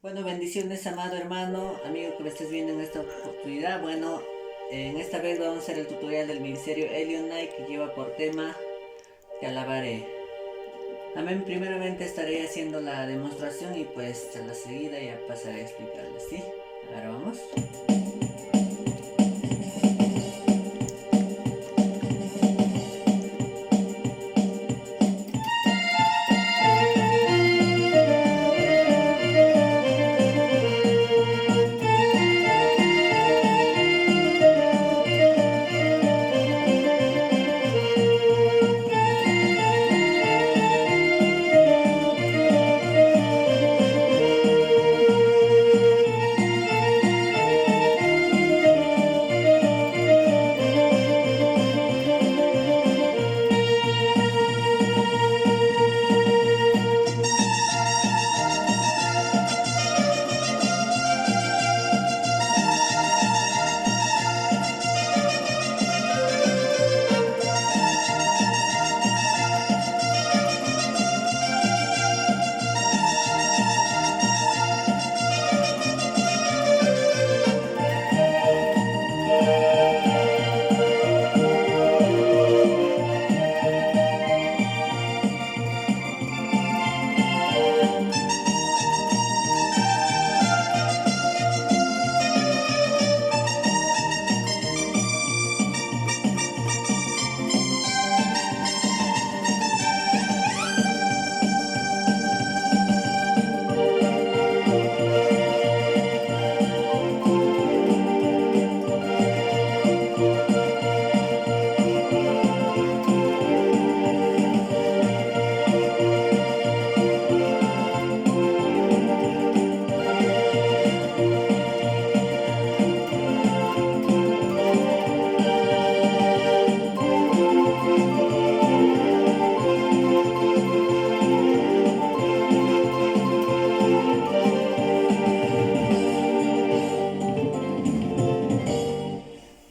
Bueno, bendiciones, amado hermano, amigo que me estés viendo en esta oportunidad. Bueno, en esta vez vamos a hacer el tutorial del ministerio Elionite que lleva por tema Te alabaré. Amén. Primeramente estaré haciendo la demostración y pues a la seguida ya pasaré a explicarles, ¿sí? Ahora vamos.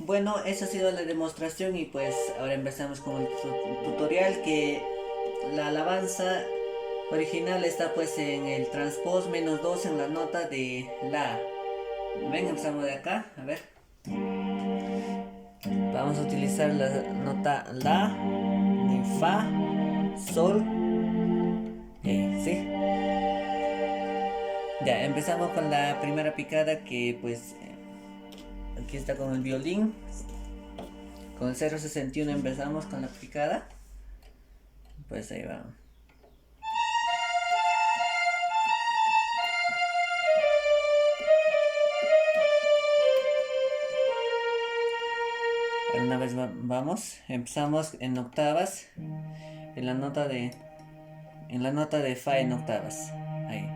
Bueno, esa ha sido la demostración y pues ahora empezamos con el tutorial que la alabanza original está pues en el transpós -2 en la nota de la. Venga, empezamos de acá, a ver. Vamos a utilizar la nota la, ni fa, sol, sí. Ya, empezamos con la primera picada que pues aquí está con el violín. Con el 061 empezamos con la picada. Pues ahí va. Una vez vamos, empezamos en octavas, en la nota de fa en octavas. Ahí.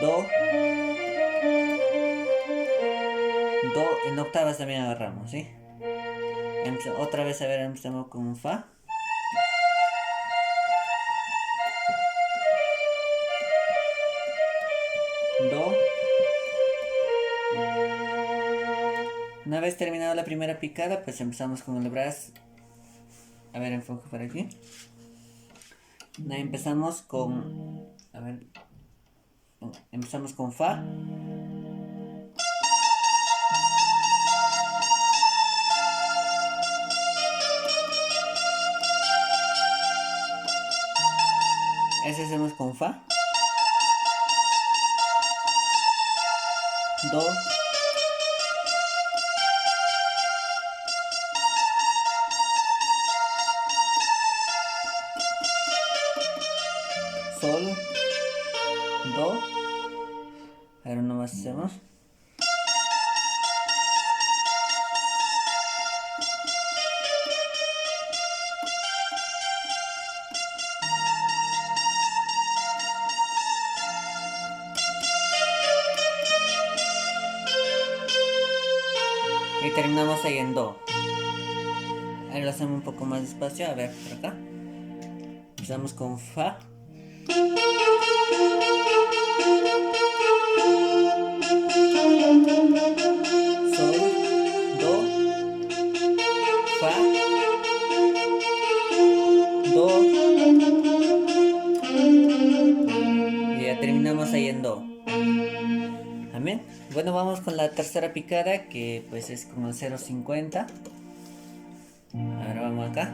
Do. Do en octavas también agarramos, ¿sí? Otra vez, a ver, empezamos con un fa. Do. Una vez terminado la primera picada, pues empezamos con el brazo. A ver, enfoque por aquí. Ahí empezamos con. A ver. Empezamos con fa. Ese hacemos con fa. Do. Sol. Do. Ahora nomás hacemos. Y terminamos ahí en do. Ahora lo hacemos un poco más despacio. A ver, por acá. Empezamos con fa. Sol, do, fa, do, Bueno, vamos con la tercera picada, que pues es con el 0.50. Ahora vamos acá.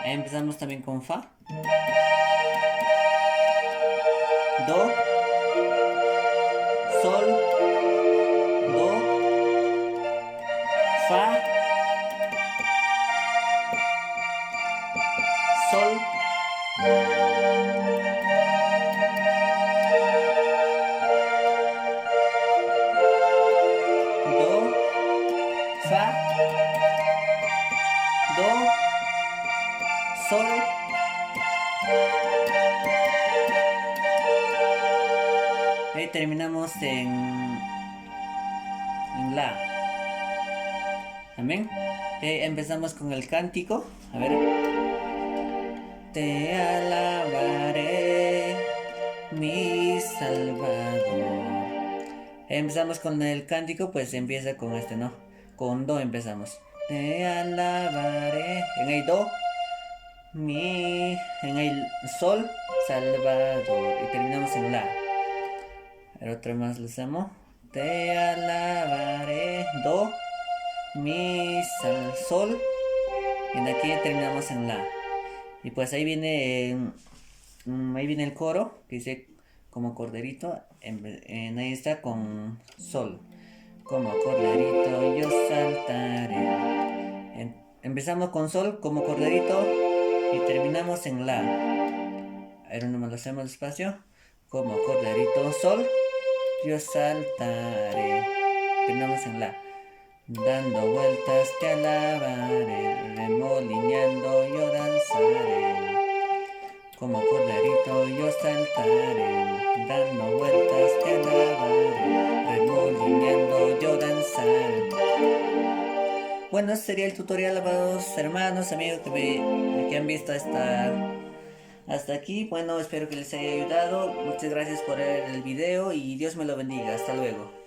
Empezamos también con Fa, Do, Sol, Do, Fa, Sol, Do, Fa, Do, Sol. Ahí terminamos en La. Amén. Empezamos con el cántico. A ver. Te alabaré, mi Salvador. Empezamos con el cántico, pues empieza con este, ¿no? Con Do empezamos. Te alabaré. En el Do, en el Sol, Salvador. Y terminamos en La. A ver, otra más lo hacemos. Te alabaré, Do, mi, Sol. Y en aquí terminamos en La. Y pues ahí viene el coro que dice como corderito. Ahí está con Sol. Como corderito yo saltaré. Empezamos con Sol como corderito y terminamos en La. Ahora nomás lo hacemos despacio. Como corderito Sol yo saltaré. Terminamos en La. Dando vueltas te alabaré, remolineando yo danzaré. Como corderito yo saltaré, dando vueltas te alabaré, remolineando yo danzaré. Bueno, ese sería el tutorial, amados hermanos, amigos que han visto hasta aquí. Bueno, espero que les haya ayudado. Muchas gracias por ver el video y Dios me lo bendiga. Hasta luego.